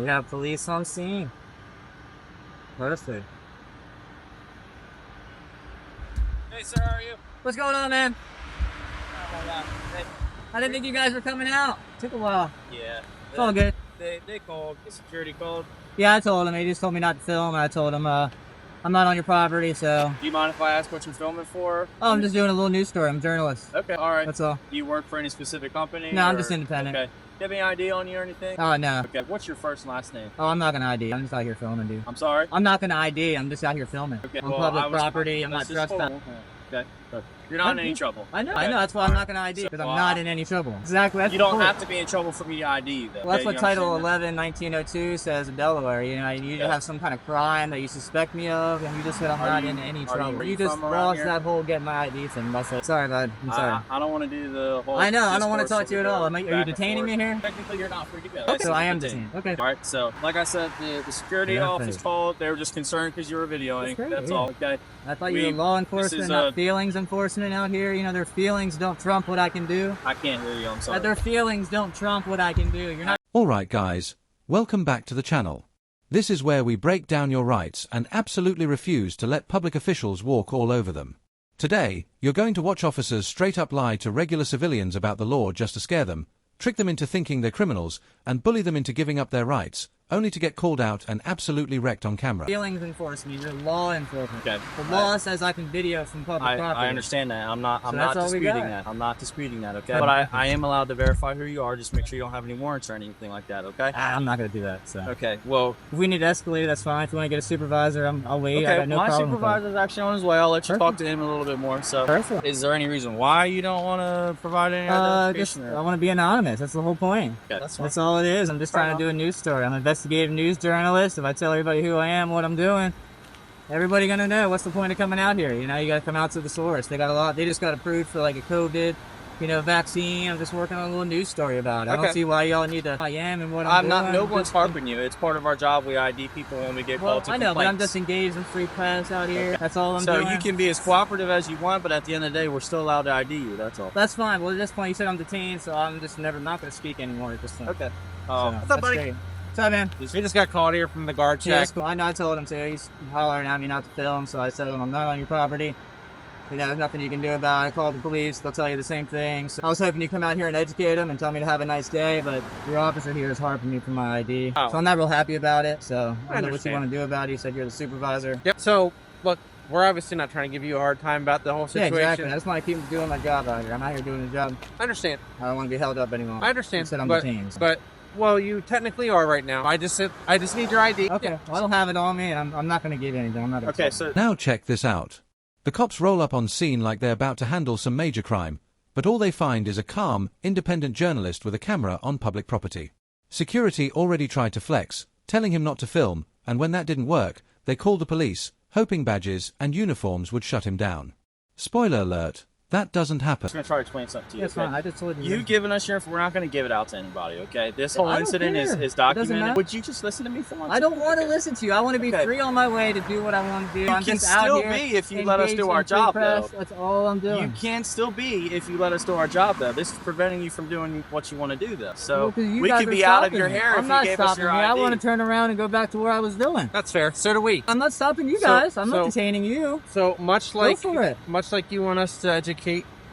We have police on scene. Perfect. Hey, sir, how are you? What's going on, man? Hey. I didn't think you guys were coming out. Took a while. Yeah. It's all good. They called. The security called. Yeah, I told him. He just told me not to film. And I told him, I'm not on your property, so. Do you mind if I ask what you're filming for? Oh, I'm just doing a little news story. I'm a journalist. Okay, all right. That's all. Do you work for any specific company? No, I'm just independent. Okay. Do you have any ID on you or anything? Oh, no. Okay. What's your first and last name? Oh, I'm not going to ID. I'm just out here filming, dude. I'm sorry? I'm not going to ID. I'm just out here filming. Okay. On public property. I'm not trespassing. Okay. You're not in any trouble. I know. Okay. I know. That's why I'm not going to ID, because I'm not in any trouble. Exactly. That's you don't have to be in trouble for me to ID, though. Well, that's what Title 11, 1902 says in Delaware. You know, you have some kind of crime that you suspect me of, and you just said I'm not in any trouble. You just lost that whole get my ID thing. That's it. Sorry, bud. I'm sorry. I don't want to do the whole. I know. I don't want to talk to you at all. Are you detaining me here? Technically, you're not free to go. Okay. So I am detained. Okay. All right. So, like I said, the security office called. They were just concerned because you were videoing. That's all. Okay. I thought you were law enforcement, not feelings enforcement out here. You know, their feelings don't trump what I can do. I can't hear you. I'm sorry. Their feelings don't trump what I can do. You're not. Alright guys, welcome back to the channel. This is where we break down your rights and absolutely refuse to let public officials walk all over them. Today, you're going to watch officers straight up lie to regular civilians about the law just to scare them, trick them into thinking they're criminals, and bully them into giving up their rights, only to get called out and absolutely wrecked on camera. Feelings enforcement, you're law enforcement. Okay. The law says I can video from public property. I understand that. I'm not disputing that. I'm not disputing that, okay? But I am allowed to verify who you are. Just make sure you don't have any warrants or anything like that, okay? I'm not going to do that, so. Okay, well. If we need to escalate it, that's fine. If you want to get a supervisor, I'll wait. Okay, I got no my problem supervisor's actually on his way. I'll let you talk to him a little bit more. So, is there any reason why you don't want to provide any identification? I want to be anonymous. That's the whole point. Okay, that's all it is. I'm just trying to do a news story. I'm an investigative news journalist. If I tell everybody who I am, what I'm doing, everybody gonna know. What's the point of coming out here? You know, you gotta come out to the source. They just got approved for like a COVID, vaccine. I'm just working on a little news story about it. I don't see why y'all need to. I am and what I'm doing. No one's harping you. It's part of our job. We ID people when we get called to complaints. I know, but I'm just engaged in free press out here. Okay. That's all I'm doing. So you can be as cooperative as you want, but at the end of the day, we're still allowed to ID you. That's all. That's fine. Well, at this point, you said I'm detained, so I'm just not gonna speak anymore at this point. Okay. What's up, buddy? What's up, man? We just got called here from the guard check. Yeah, cool. I know. I told him to. He's hollering at me not to film, so I said I'm not on your property. There's nothing you can do about it. I called the police. They'll tell you the same thing. So I was hoping you'd come out here and educate them and tell me to have a nice day, but your officer here is harping me for my ID. So I'm not real happy about it. So I don't know what you want to do about it. You said you're the supervisor. Yep. So, look, we're obviously not trying to give you a hard time about the whole situation. Yeah, exactly. I just want to keep doing my job out here. I'm out here doing the job. I understand. I don't want to be held up anymore. I understand. You said I'm detained. But well, you technically are right now. I just need your ID. Okay. Well, I don't have it on me, and I'm not going to give you anything. I'm not okay. So now check this out. The cops roll up on scene like they're about to handle some major crime, but all they find is a calm, independent journalist with a camera on public property. Security already tried to flex, telling him not to film, and when that didn't work, they called the police, hoping badges and uniforms would shut him down. Spoiler alert. That doesn't happen. I'm just going to try to explain something to you. That's fine. I just told you. You've given us your information. We're not going to give it out to anybody, okay? This whole incident is documented. Would you just listen to me for once? I don't want to listen to you. I want to be free on my way to do what I want to do. You can still be if you let us do our job, though. That's all I'm doing. You can still be if you let us do our job, though. This is preventing you from doing what you want to do, though. So we could be out of your hair if you gave us your ID. I want to turn around and go back to where I was doing. That's fair. So do we. I'm not stopping you guys. I'm not detaining you. So much like you want us to educate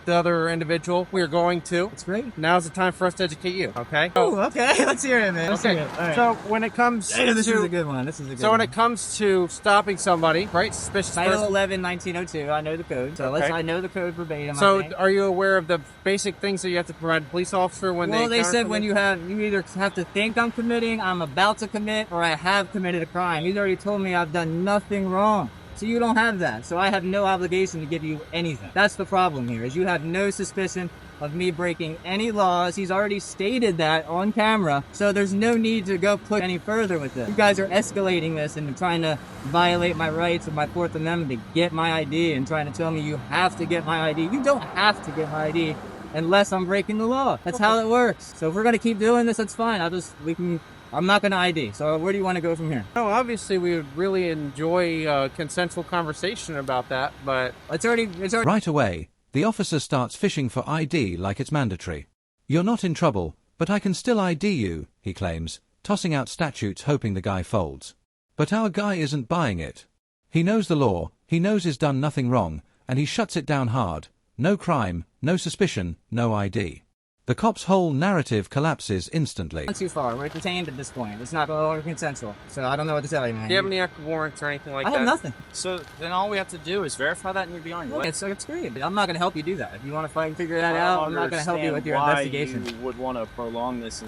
the other individual, we're going to. That's great. Now's the time for us to educate you, okay? Oh, okay. Let's hear it, man. Okay. Right. So when it comes to... This is a good one. So when it comes to stopping somebody, right? Suspicious person. Title 11, 1902. I know the code. So I know the code verbatim. So are you aware of the basic things that you have to provide a police officer when they... Well, they said when you either have to think I'm committing, I'm about to commit, or I have committed a crime. He's already told me I've done nothing wrong. So you don't have that. So I have no obligation to give you anything. That's the problem here, is you have no suspicion of me breaking any laws. He's already stated that on camera. So there's no need to go push any further with this. You guys are escalating this and trying to violate my rights of my Fourth Amendment to get my ID and trying to tell me you have to get my ID. You don't have to get my ID unless I'm breaking the law. That's how it works. So if we're gonna keep doing this, that's fine. I'm not going to ID. So where do you want to go from here? No, obviously we would really enjoy a consensual conversation about that, but it's already... Right away, the officer starts fishing for ID like it's mandatory. You're not in trouble, but I can still ID you, he claims, tossing out statutes hoping the guy folds. But our guy isn't buying it. He knows the law, he knows he's done nothing wrong, and he shuts it down hard. No crime, no suspicion, no ID. The cop's whole narrative collapses instantly. Not too far. We're detained at this point. It's not longer consensual. So I don't know what to tell you, man. Do you have any active warrants or anything like that? I have nothing. So then all we have to do is verify that and you'll be on your way. It's great. I'm not going to help you do that. If you want to fight and figure that out, I'm not going to help you with your investigation. You would want to prolong this.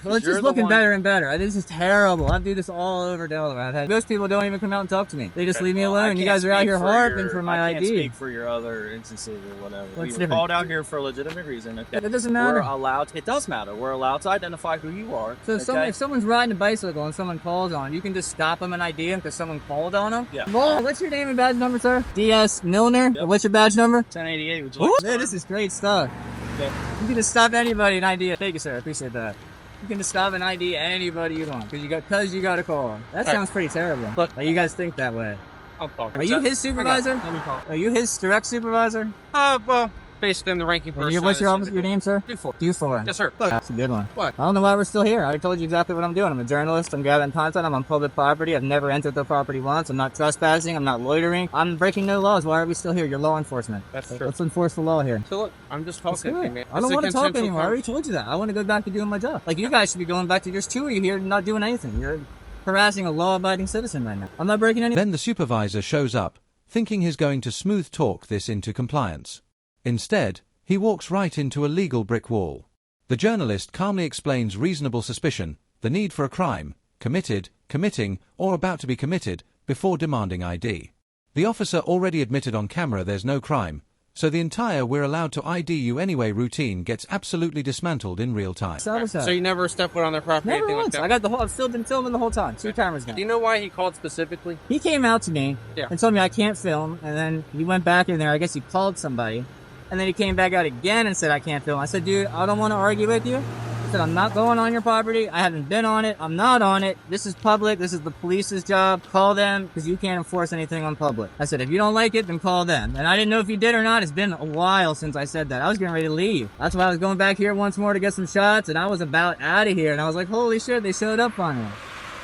Well, it's just looking better and better. This is terrible. I do this all over Delaware. Most people don't even come out and talk to me. They just leave me alone. You guys are out here harping for my ID. I can't speak for your other instances or whatever. We were called out here for a legitimate reason. Okay? It doesn't matter. We're allowed to. It does matter. We're allowed to identify who you are. So if someone's riding a bicycle and someone calls on, you can just stop them and ID them because someone called on them? Yeah. Well, what's your name and badge number, sir? D.S. Milner? Yep. What's your badge number? 1088. Would you like Man, this is great stuff. Okay. You can just stop anybody and ID. Thank you, sir. I appreciate that. You can just stop and ID anybody you want because you got a call. That sounds pretty terrible. Look, you guys think that way. I'll talk. Are you his supervisor? Let me call. Are you his direct supervisor? Well, based on the ranking person. What's your name, sir? Dufort. Yes, sir. Look, that's a good one. What? I don't know why we're still here. I told you exactly what I'm doing. I'm a journalist. I'm gathering content. I'm on public property. I've never entered the property once. I'm not trespassing. I'm not loitering. I'm breaking no laws. Why are we still here? You're law enforcement. That's true. Let's enforce the law here. So look, I'm just talking to you, man. I don't want to talk anymore. I already told you that. I want to go back to doing my job. Like, you guys should be going back to, there's two of you here not doing anything. You're harassing a law-abiding citizen right now. I'm not breaking anything. Then the supervisor shows up, thinking he's going to smooth talk this into compliance. Instead, he walks right into a legal brick wall. The journalist calmly explains reasonable suspicion, the need for a crime, committed, committing, or about to be committed, before demanding ID. The officer already admitted on camera there's no crime, so the entire "we're allowed to ID you anyway" routine gets absolutely dismantled in real time. So you never step foot on their property? Never once. Like I've still been filming the whole time. 2 cameras now. Do you know why he called specifically? He came out to me and told me I can't film, and then he went back in there. I guess he called somebody. And then he came back out again and said, I can't film. I said, dude, I don't want to argue with you. I said, I'm not going on your property. I haven't been on it. I'm not on it. This is public. This is the police's job. Call them because you can't enforce anything on public. I said, if you don't like it, then call them. And I didn't know if you did or not. It's been a while since I said that. I was getting ready to leave. That's why I was going back here once more to get some shots. And I was about out of here. And I was like, holy shit, they showed up on me.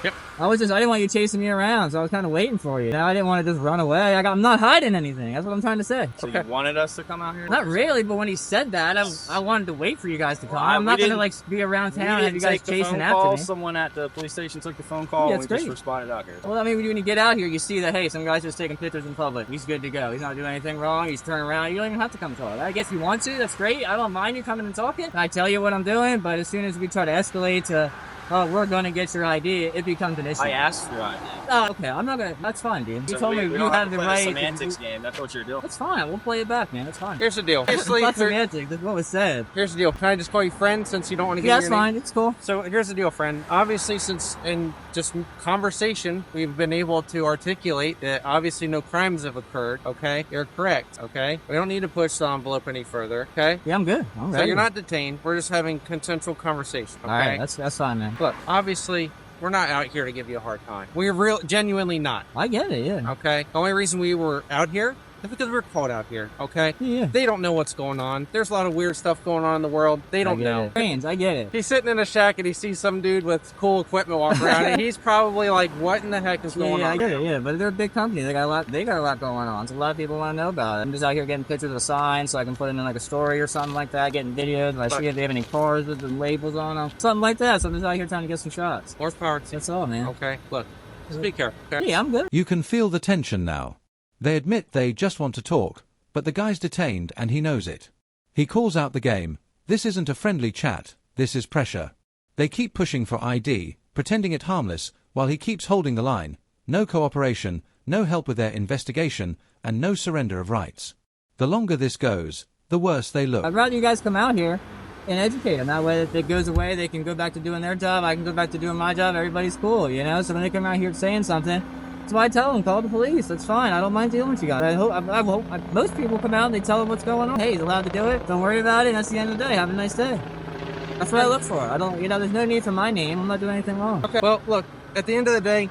Yep. I didn't want you chasing me around, so I was kind of waiting for you. Now I didn't want to just run away. I'm not hiding anything. That's what I'm trying to say. So you wanted us to come out here? Not really, but when he said that, I wanted to wait for you guys to come. I'm not going to be around town and have you guys chasing after me. Someone at the police station took the phone call and we just responded out here. Well, I mean, when you get out here, you see that, hey, some guy's just taking pictures in public. He's good to go. He's not doing anything wrong. He's turning around. You don't even have to come talk. I guess you want to. That's great. I don't mind you coming and talking. I tell you what I'm doing, but as soon as we try to escalate to, oh, we're going to get your ID, it becomes an issue. I asked for your ID. Oh, okay. I'm not going to. That's fine, dude. You told me you have the right. Semantics game. That's what you're doing. That's fine. We'll play it back, man. That's fine. Here's the deal. It's not semantics. That's what was said. Here's the deal. Can I just call you friend since you don't want to give me your name? Yeah, that's fine. It's cool. So here's the deal, friend. Obviously, since in just conversation, we've been able to articulate that obviously no crimes have occurred, okay? You're correct, okay? We don't need to push the envelope any further, okay? Yeah, I'm good. I'm ready. So you're not detained. We're just having consensual conversation, okay? All right, that's fine, man. Look, obviously, we're not out here to give you a hard time. We're genuinely not. I get it, yeah. Okay? The only reason we were out here is because we're called out here, okay? Yeah. They don't know what's going on. There's a lot of weird stuff going on in the world. They don't know. I get it. He's sitting in a shack and he sees some dude with cool equipment walking around and he's probably like, what in the heck is going on? Yeah, I get it, yeah. But they're a big company. They got a lot going on. So a lot of people want to know about it. I'm just out here getting pictures of a sign so I can put it in like a story or something like that, getting videos. I see if they have any cars with the labels on them. Something like that. So I'm just out here trying to get some shots. Horsepower to you. That's all, man. Okay, look. Just be careful, okay? Yeah, I'm good. You can feel the tension now. They admit they just want to talk, but the guy's detained and he knows it. He calls out the game. This isn't a friendly chat, this is pressure. They keep pushing for ID, pretending it harmless, while he keeps holding the line. No cooperation, no help with their investigation, and no surrender of rights. The longer this goes, the worse they look. I'd rather you guys come out here and educate them. That way, if it goes away, they can go back to doing their job. I can go back to doing my job. Everybody's cool, you know? So when they come out here saying something, that's why I tell them, call the police. That's fine. I don't mind dealing with you guys. I hope most people come out and they tell them what's going on. Hey, he's allowed to do it. Don't worry about it. And that's the end of the day. Have a nice day. That's what I look for. I don't, there's no need for my name. I'm not doing anything wrong. Okay. Well, look, at the end of the day,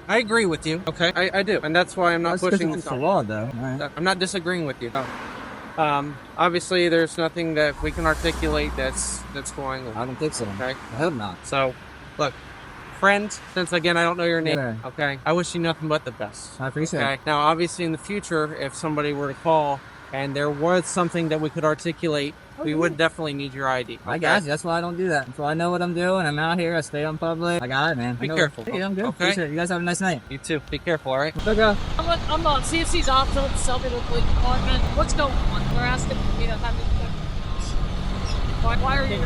I agree with you. Okay. I do. And that's why I'm not pushing this. It's the law, though. Right. I'm not disagreeing with you. Obviously, there's nothing that we can articulate that's going on. I don't think so. Okay. I hope not. So, Look, friend, since again I don't know your name, Yeah. okay, I wish you nothing but the best. I appreciate Okay. it. Now, obviously, in the future, if somebody were to call and there was something that we could articulate, we would definitely need your ID. I got you. That's why I don't do that. That's why I know what I'm doing. I'm out here. I stay on public. I got it, man. Be careful. Hey, I'm good. Okay. Appreciate it. You guys have a nice night. You too. Be careful, all right? Okay. I'm on CFC's officer at the Selbyville Police Department. What's going on? They're asking me to have this. Why are you?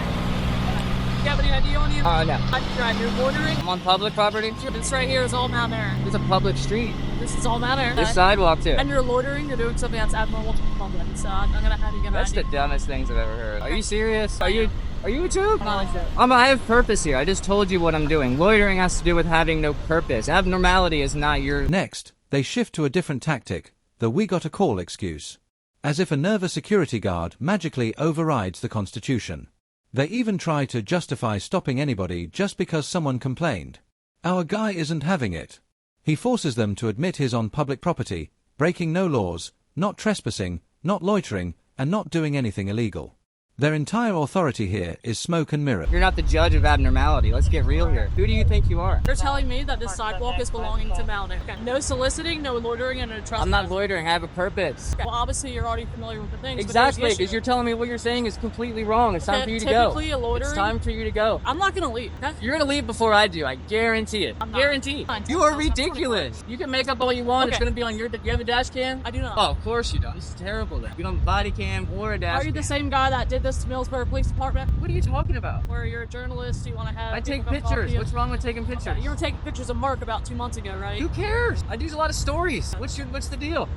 Do you have any ID on you? No. You're loitering. I'm on public property. This right here is all Mount Air. It's a public street. This is all Mount Air. There's sidewalk too. And you're loitering. You're doing something that's abnormal to the public. So I'm gonna have you get an That's ID. the dumbest things I've ever heard. Are you serious? Are you a tube? No, I said. I have purpose here. I just told you what I'm doing. Loitering has to do with having no purpose. Abnormality is not your... Next, they shift to a different tactic, the "we got a call" excuse. As if a nervous security guard magically overrides the Constitution. They even try to justify stopping anybody just because someone complained. Our guy isn't having it. He forces them to admit he's on public property, breaking no laws, not trespassing, not loitering, and not doing anything illegal. Their entire authority here is smoke and mirror. You're not the judge of abnormality. Let's get real here. Who do you think you are? You're telling me that this sidewalk is belonging to Mount Air. Okay. No soliciting, no loitering, and no trespassing. I'm not loitering. I have a purpose. Okay. Well, obviously you're already familiar with the things. Exactly, because you're telling me what you're saying is completely wrong. It's time for you to go. Typically, a loitering. It's time for you to go. I'm not gonna leave. Okay? You're gonna leave before I do. I guarantee it. I'm not. Guarantee. Fine. You are ridiculous. You can make up all you want. It's Okay. gonna be on your. You have a dash cam? I do not. Oh, of course you don't. This is terrible. Then you don't have a body cam or a dash. Are you the cam. same guy that did this to Millsboro Police Department? What are you talking about? Where you're a journalist, you want to have. I take people come talk pictures. to you? What's wrong with taking pictures? Okay, you were taking pictures of Mark about 2 months ago, right? Who cares? I do a lot of stories. What's the deal?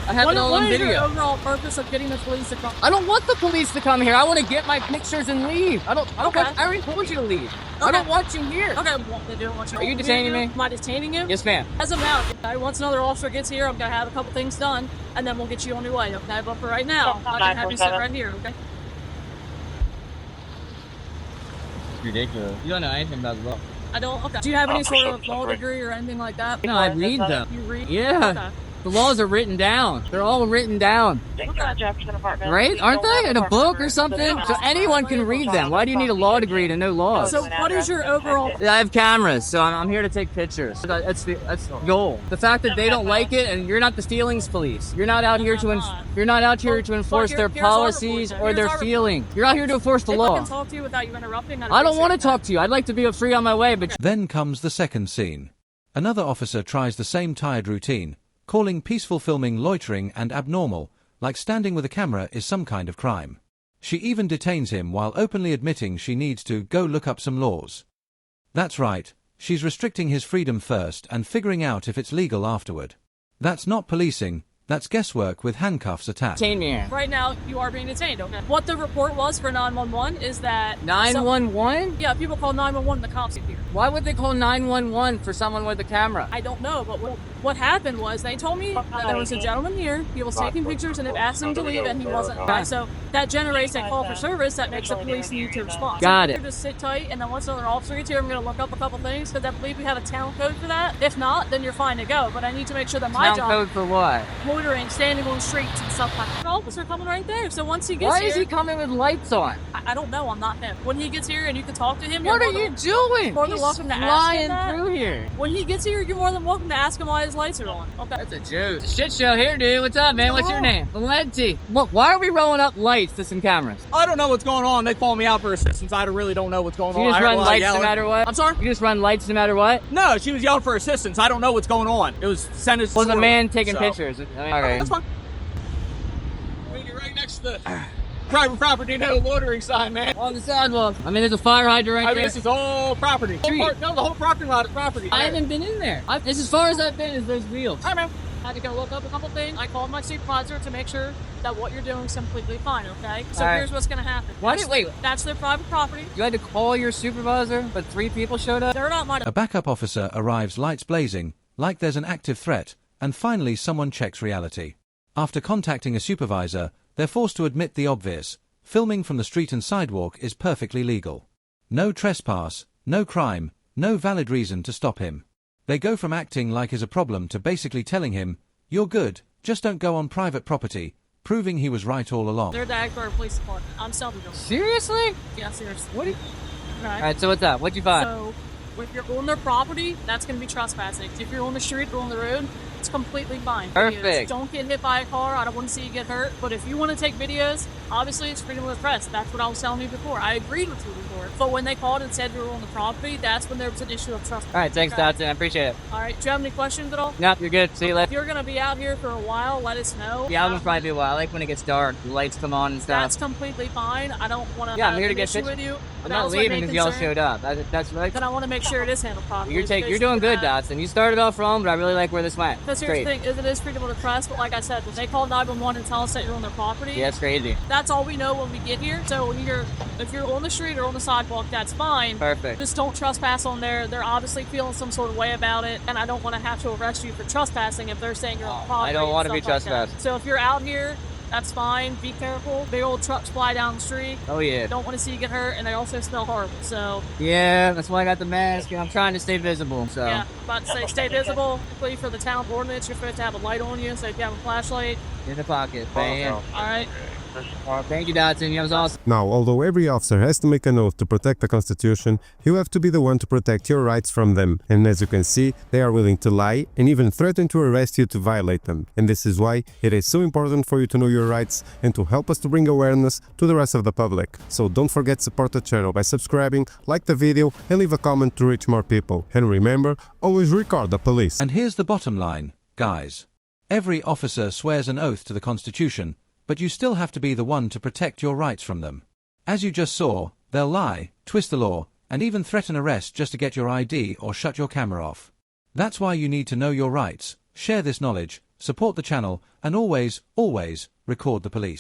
I have What it all on is your video. overall purpose of getting the police to come? I don't want the police to come here. I want to get my pictures and leave. I don't Okay. I already told you to leave. I Okay. don't want you here. Okay, well, they don't want you. Are you detaining me? Am I detaining you? Yes, ma'am. As of now, okay, once another officer gets here, I'm gonna have a couple things done, and then we'll get you on your way. Okay, but for right now, I can have you sit right here. Okay. Ridiculous. You don't know anything about the law. I don't. Okay. Do you have any sort of law degree or anything like that? No, I read them. You read? Yeah. Okay. The laws are written down. They're all written down. Right? Aren't they? In a book or something? So anyone can read them. Why do you need a law degree to know laws? So what is your overall? I have cameras, so I'm here to take pictures. That's the goal. The fact that they don't like it, and you're not the feelings police. You're not out here to enforce their here's our policies report. or their Here's our feelings. You're out here to enforce the If I law. can talk to you without you interrupting, I don't want to talk to you. I'd like to be free on my way, but Then comes the second scene. Another officer tries the same tired routine, calling peaceful filming loitering and abnormal, like standing with a camera is some kind of crime. She even detains him while openly admitting she needs to go look up some laws. That's right, she's restricting his freedom first and figuring out if it's legal afterward. That's not policing, that's guesswork with handcuffs attached. detain me here. Right now, you are being detained. Okay. What the report was for 911 is that 911? Yeah, people call 911. The cops get here. Why would they call 911 for someone with a camera? I don't know, but what happened was they told me that there was a gentleman here. He was taking pictures and they've asked him to leave, and he wasn't. Okay. So that generates a call for service that makes the police need to respond. Got it. So just sit tight, and then once another officer gets here, I'm going to look up a couple things because I believe we have a town code for that. If not, then you're fine to go. But I need to make sure that my Town job, code for what? loitering, standing on the streets and stuff like that. The officer coming right there. So once he gets Why here, is he coming with lights on? I don't know. I'm not him. When he gets here and you can talk to him, What you're are more you than- doing? more than He's welcome to ask him flying that. through here. When he gets here, you're more than welcome to ask him why his lights are on. Okay. That's a joke. It's a shit show here, dude. What's up, man? What's your name? Valenti. Look, why are we rolling up lights to some cameras? I don't know what's going on. They call me out for assistance. I really don't know what's going on. You just I heard run a lot of lights no yelling. matter what? I'm sorry? You just run lights no matter what? No, she was yelling for assistance. I don't know what's going on. It was sent as Was a man taking so. pictures? Alright. That's fine. You're right next to the private property, no loitering sign, man. On the sidewalk. I mean, there's a fire hydrant right I mean, there. this is all property. Street. No, the whole parking lot is property. I haven't been in there. This as far as I've been is those wheels. Hi, man. I had to go look up a couple things. I called my supervisor to make sure that what you're doing is completely fine, okay? So All right. here's what's going to happen. Why did- wait. That's their private property. You had to call your supervisor, but 3 people showed up? They're not my... A backup officer arrives lights blazing, like there's an active threat, and finally someone checks reality. After contacting a supervisor, they're forced to admit the obvious. Filming from the street and sidewalk is perfectly legal. No trespass, no crime, no valid reason to stop him. They go from acting like is a problem to basically telling him, "You're good, just don't go on private property," proving he was right all along. They're the Agbar Police Department. I'm selling them. Seriously? Yeah, seriously. What? All right. All right. So what's up? What'd you find? So, if you're on their property, that's going to be trespassing. If you're on the street or on the road, it's completely fine. Perfect. Videos. Don't get hit by a car. I don't want to see you get hurt. But if you want to take videos, obviously it's freedom of the press. That's what I was telling you before. I agreed with you before. But when they called and said you were on the property, that's when there was an issue of trespassing. All right. Thanks, Dotson. I appreciate it. All right. Do you have any questions at all? Nope, you're good. See you If later. you're going to be out here for a while, let us know. Yeah, I'm gonna probably be a while. I like when it gets dark, the lights come on and stuff. That's completely fine. I don't want to Yeah, I'm have here to an get issue pictures. with you. I'm That not was my leaving main because y'all concern. showed up. That's right. Then I want to make sure it is handled properly. You're because doing good, gonna have- Dotson. You started off wrong, but I really like where this went. Because here's the thing, is it is freedom of the press, but like I said, if they call 911 and tell us that you're on their property, Yeah, it's crazy. that's all we know when we get here. So if you're on the street or on the sidewalk, that's fine. Perfect. Just don't trespass on there. They're obviously feeling some sort of way about it, and I don't want to have to arrest you for trespassing if they're saying you're on the property. I don't and want to be stuff like that. trespassed. So if you're out here, that's fine. Be careful. Big old trucks fly down the street. Oh yeah. Don't want to see you get hurt, and they also smell horrible. So Yeah, that's why I got the mask, and I'm trying to stay visible. So. yeah, about to say stay visible. Particularly for the town ordinance, you're supposed to have a light on you. So if you have a flashlight, In the pocket. Bam. all right. Thank you, Dotson. That was awesome. Now, although every officer has to make an oath to protect the Constitution, you have to be the one to protect your rights from them. And as you can see, they are willing to lie and even threaten to arrest you to violate them. And this is why it is so important for you to know your rights and to help us to bring awareness to the rest of the public. So don't forget to support the channel by subscribing, like the video, and leave a comment to reach more people. And remember, always record the police. And here's the bottom line, guys. Every officer swears an oath to the Constitution, but you still have to be the one to protect your rights from them. As you just saw, they'll lie, twist the law, and even threaten arrest just to get your ID or shut your camera off. That's why you need to know your rights, share this knowledge, support the channel, and always, always record the police.